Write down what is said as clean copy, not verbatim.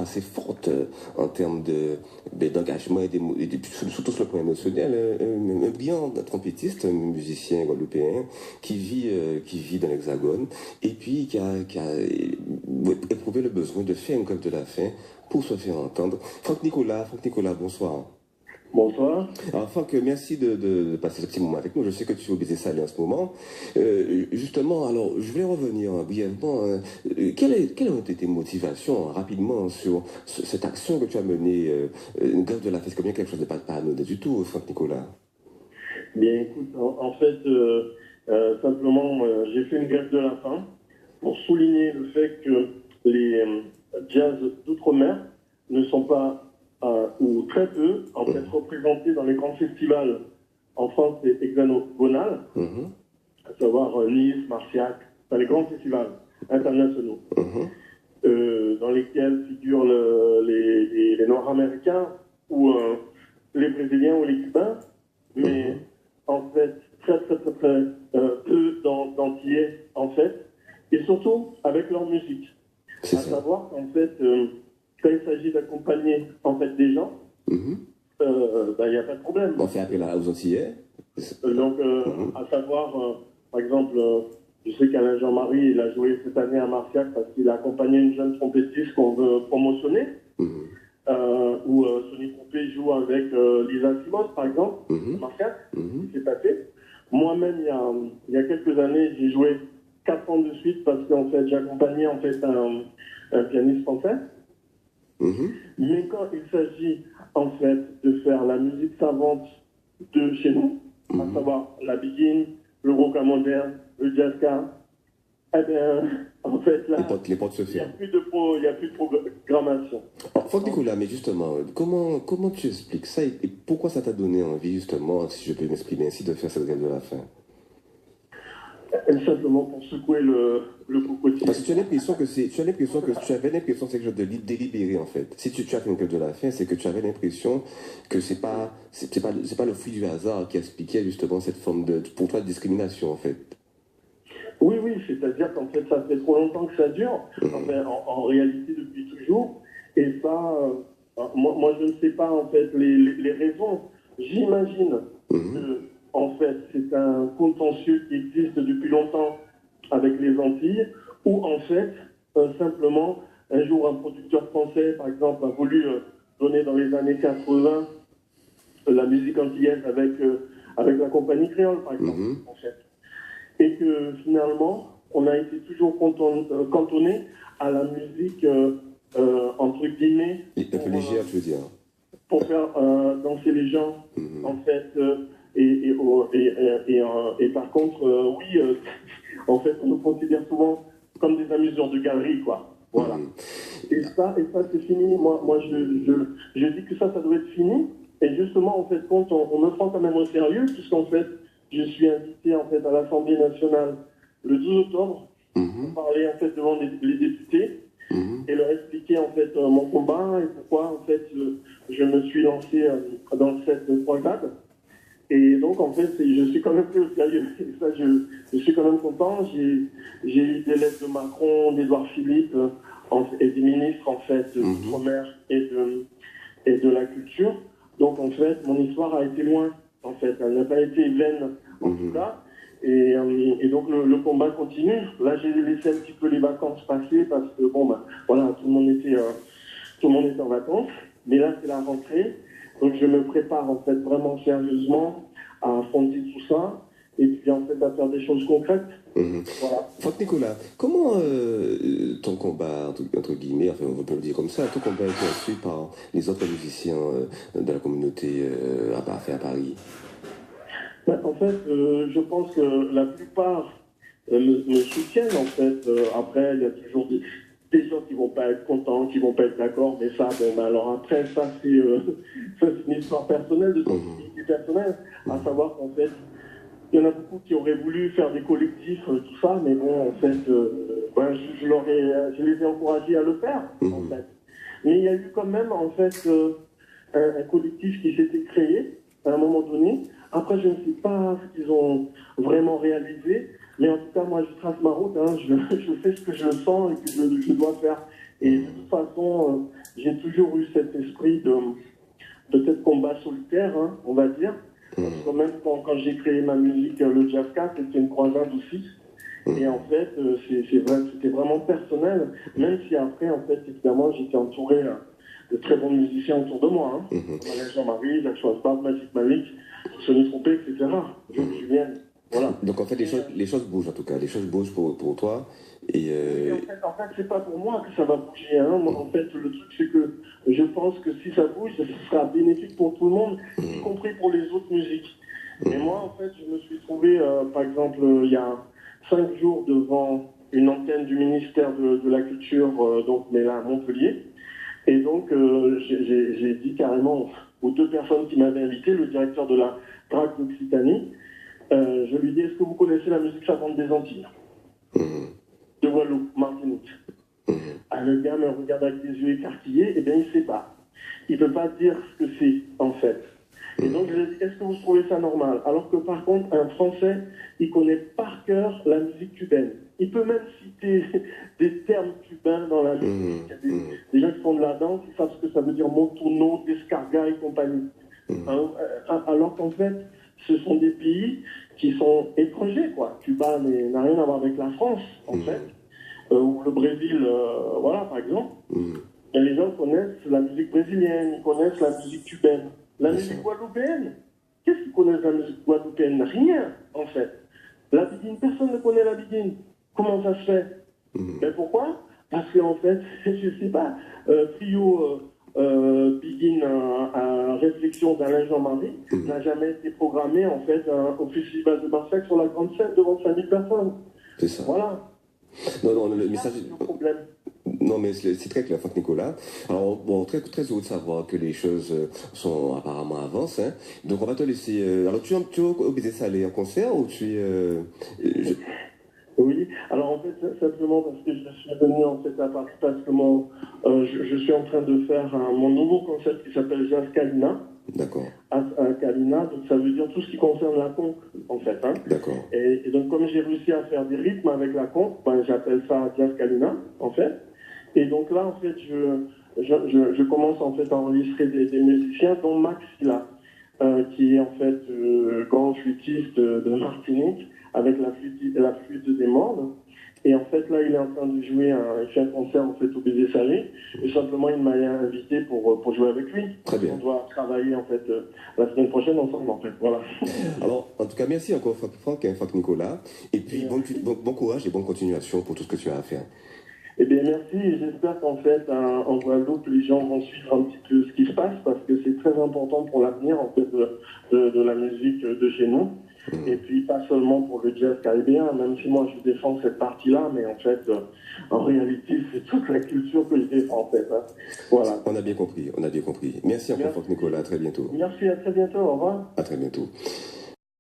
assez forte en termes d'engagement surtout sur le plan émotionnel. Un brillant trompettiste, un musicien guadeloupéen qui vit dans l'Hexagone et puis qui a éprouvé le besoin de faire une grève de la faim pour se faire entendre. Franck Nicolas, bonsoir. Bonsoir. Alors Franck, merci de passer ce petit moment avec nous. Je sais que tu es obligé salé en ce moment. Justement, alors je voulais revenir brièvement. Quelles ont été tes motivations rapidement sur cette action que tu as menée, une grève de la faim? C'est bien quelque chose de pas anodin du tout, Franck Nicolas. Bien, écoute, en fait, simplement, j'ai fait une grève de la faim pour souligner le fait que les jazz d'outre-mer ne sont pas ou très peu, en fait, représentés dans les grands festivals en France et hexagonal, à savoir Nice, Marciac, dans les grands festivals internationaux, dans lesquels figurent les Nord-Américains ou les Brésiliens ou les Cubains, mais en fait, très peu d'antillais, en fait, et surtout avec leur musique. À savoir qu'en fait, quand il s'agit d'accompagner en fait des gens, il n'y a pas de problème. On fait appel aux Antillais. Donc, à savoir, par exemple, je sais qu'Alain Jean-Marie, il a joué cette année à Marciac parce qu'il a accompagné une jeune trompettiste qu'on veut promotionner. Où Sonny Poupée joue avec Lisa Simon, par exemple, à Marciac, qui s'est passé. Moi-même, il y a quelques années, j'ai joué 4 ans de suite parce qu'en fait, j'ai en fait un pianiste français. Mais quand il s'agit en fait de faire la musique savante de chez nous, à savoir la biguine, le rocamoderne, le jazzka, eh bien, en fait, là, les portes se ferment. Il n'y a plus de programmation. Franck Nicolas, mais justement, comment tu expliques ça et pourquoi ça t'a donné envie, justement, si je peux m'exprimer ainsi, de faire cette grève de la faim? Simplement pour secouer le cocotier. Parce que tu avais l'impression que c'est quelque chose de délibéré, en fait. Si tu as fait une grève de la faim, c'est que tu avais l'impression que c'est pas le fruit du hasard qui expliquait justement cette forme pour toi, de discrimination, en fait. Oui, c'est-à-dire qu'en fait, ça fait trop longtemps que ça dure, en réalité depuis toujours. Et ça, moi, je ne sais pas, en fait, les raisons. J'imagine que, en fait, c'est un contentieux qui existe depuis longtemps avec les Antilles, où, en fait, simplement, un jour, un producteur français, par exemple, a voulu donner dans les années 80 la musique antillaise avec la compagnie créole, par exemple, en fait. Et que finalement, on a été toujours cantonné à la musique, entre guillemets, un peu légère, tu veux dire. Pour faire danser les gens, en fait. Et par contre, oui, en fait, on nous considère souvent comme des amuseurs de galerie, quoi. Voilà. Et ça c'est fini. Moi je dis que ça doit être fini. Et justement, en fait, quand on me prend quand même au sérieux, puisqu'en fait, je suis invité en fait à l'Assemblée nationale le 12 octobre pour parler en fait devant les députés et leur expliquer en fait mon combat et pourquoi en fait je me suis lancé dans cette croisade. Et donc en fait je suis quand même plus au sérieux. Et ça je suis quand même content. J'ai eu des lettres de Macron, d'Édouard Philippe et des ministres en fait de l'Outre-mer et de la culture. Donc en fait mon histoire a été loin. En fait, elle n'a pas été vaine, en tout cas. Et donc, le combat continue. Là, j'ai laissé un petit peu les vacances passer parce que, voilà, tout le monde était en vacances. Mais là, c'est la rentrée. Donc, je me prépare, en fait, vraiment sérieusement à affronter tout ça. Et puis, en fait, à faire des choses concrètes. Voilà. Franck Nicolas, comment ton combat, entre guillemets, enfin on peut le dire comme ça, ton combat a été reçu par les autres musiciens de la communauté à Paris? En fait, je pense que la plupart me soutiennent, en fait. Après, il y a toujours des gens qui vont pas être contents, qui vont pas être d'accord, mais ça, alors après, ça, c'est une histoire personnelle, de sensibilité personnelle, à savoir qu'en fait, il y en a beaucoup qui auraient voulu faire des collectifs, tout ça, mais bon, en fait, je les ai encouragés à le faire, en fait. Mais il y a eu quand même, en fait, un collectif qui s'était créé à un moment donné. Après, je ne sais pas ce qu'ils ont vraiment réalisé, mais en tout cas, moi, je trace ma route, je fais ce que je sens et que je dois faire. Et de toute façon, j'ai toujours eu cet esprit de peut-être combat solitaire, hein, on va dire. Parce que même quand j'ai créé ma musique, le Jazzka, c'était une croisade aussi. Et en fait, c'était vraiment personnel, même si après, en fait, évidemment, j'étais entouré de très bons musiciens autour de moi. Hein. Alain Jean-Marie, Jacques Schwarzbach, Magic Malik, Sonny Trompé, etc. Julien, voilà. Donc en fait, les choses bougent en tout cas, les choses bougent pour toi. Et en fait, c'est pas pour moi que ça va bouger. Hein. Moi, en fait, le truc, c'est que je pense que si ça bouge, ce sera bénéfique pour tout le monde, y compris pour les autres musiques. Mais moi, en fait, je me suis trouvé, par exemple, il y a 5 jours devant une antenne du ministère de la Culture, donc, mais là, à Montpellier. Et donc, j'ai dit carrément aux 2 personnes qui m'avaient invité, le directeur de la DRAC d'Occitanie, je lui dis, est-ce que vous connaissez la musique savante des Antilles de Guadeloupe, Martinique. Le gars me regarde avec des yeux écarquillés, et bien il ne sait pas. Il ne peut pas dire ce que c'est, en fait. Et donc je lui ai dit, est-ce que vous trouvez ça normal? Alors que par contre, un Français, il connaît par cœur la musique cubaine. Il peut même citer des termes cubains dans la musique. Il y a des gens qui font de la danse, ils savent ce que ça veut dire montuno, descarga et compagnie. Alors qu'en fait, ce sont des pays qui sont étrangers, quoi. Cuba n'a rien à voir avec la France, en fait. Ou le Brésil, voilà, par exemple. Et les gens connaissent la musique brésilienne, ils connaissent la musique cubaine. La musique guadeloupéenne, qu'est-ce qu'ils connaissent de la musique guadeloupéenne? Rien, en fait. La biguine, personne ne connaît la biguine. Comment ça se fait? Mais pourquoi? Parce qu'en fait, je ne sais pas, trio Biguine à réflexion d'Alain Jean-Marie n'a jamais été programmé, en fait, au Festival de Marseille sur la grande scène devant 5000 personnes. C'est ça. Voilà. Non, le message. C'est le problème. Non, mais c'est très clair, Franck Nicolas. Alors, bon, très, très heureux de savoir que les choses sont apparemment avancent. Hein. Donc, on va te laisser. Alors, tu es obligé d'aller en concert ou tu es. Oui, alors en fait, simplement parce que je suis venu en fait à Paris, parce que je suis en train de faire mon nouveau concept qui s'appelle Jazz Kalina. D'accord. Kalina, donc ça veut dire tout ce qui concerne la conque, en fait. Hein. D'accord. Et donc, comme j'ai réussi à faire des rythmes avec la conque, ben, j'appelle ça Jazz Kalina, en fait. Et donc là, en fait, je commence en fait à enregistrer des musiciens, dont Max Silla, qui est en fait grand flûtiste de Martinique, avec la flûte des Mordes. Et en fait, là, il est en train de jouer, il fait un concert en fait au Baiser Salé. Et simplement, il m'a invité pour jouer avec lui. Très bien. On doit travailler en fait la semaine prochaine ensemble, en fait. Voilà. Alors, en tout cas, merci encore Franck Nicolas. Et puis, bon courage et bonne continuation pour tout ce que tu as à faire. Eh bien, merci. J'espère qu'en fait, en Guadeloupe, les gens vont suivre un petit peu ce qui se passe parce que c'est très important pour l'avenir en fait de la musique de chez nous. Et puis, pas seulement pour le jazz caribéen, même si moi je défends cette partie-là, mais en fait, en réalité, c'est toute la culture que je défends en fait. Hein. Voilà. On a bien compris. Merci encore, Franck Nicolas. À très bientôt. Merci, à très bientôt. Au revoir. À très bientôt.